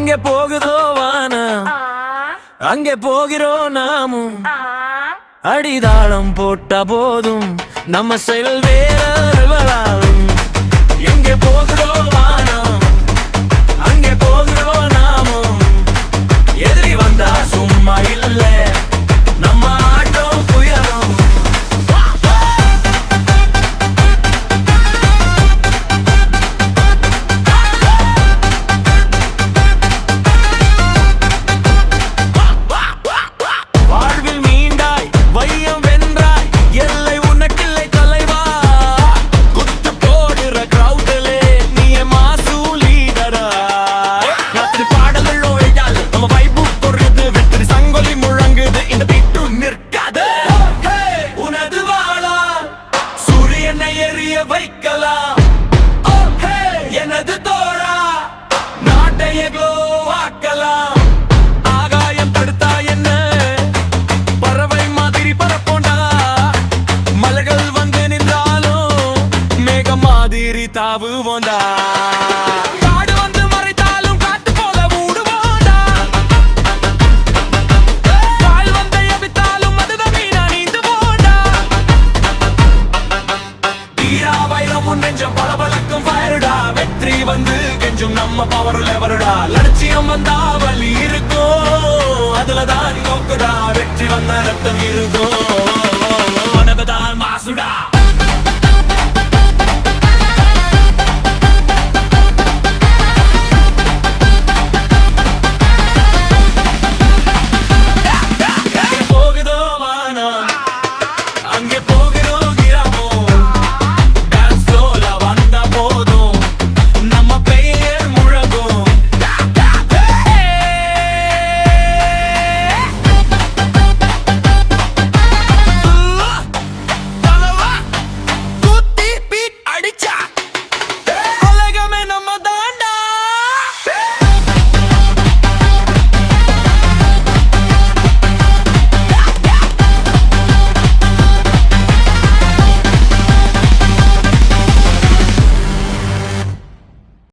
எங்கே போகுதோ வானம் அங்கே போகிறோம் நாமும். அடிதாளம் போட்ட போதும் நம்ம செயல் வேறாகும். எங்கே போகுதோ வானம் அங்கே போகிறோம் நாமும். எதிரி வந்தா சும்மா இல்ல நம்ம ஆட்டம் புயலும். வாழ்வில் மீண்டாய் வையம் வென்றாய் எல்லை உனக்கில்லை தலைவா. குத்து போடுற கிரௌட்லே நீ மாசு லீடரா. ராத்திரி பாடல்கள் ஓய்டால் நம்ம வைப்பு பொறுது வெற்றி சங்கொலி முழங்குது இந்த பீட்டு நிற்காது. உனது வாழா சூரியனை எரிய வைக்கலாம். எனது தோழா நாட்டைய க்ளோ ஆக்கலாம். ஆகாயம் தடுத்தா என்ன பறவை மாதிரி பறப்போண்டா. மலைகள் வந்து நின்றாலும் மேக மாதிரி தாவுவோண்டா. காடு வந்து மறைத்தாலும் காத்து போல மூடுவோண்டா. கால் வந்து எபித்தாலும் அதுதான் மீனா நீந்து போண்டா. தீரா வைரம் உன் நெஞ்சம் பளபளக்கும் ஃபயருடா. வெற்றி வந்து கெஞ்சும் நம்ம பவர் லெவருடா. லட்சியம் வந்தா வலி இருக்கும் அதுலதான் நோக்குடா. வெற்றி வந்த ரத்தம் இருக்கும் உனக்குதான் மாசுடா.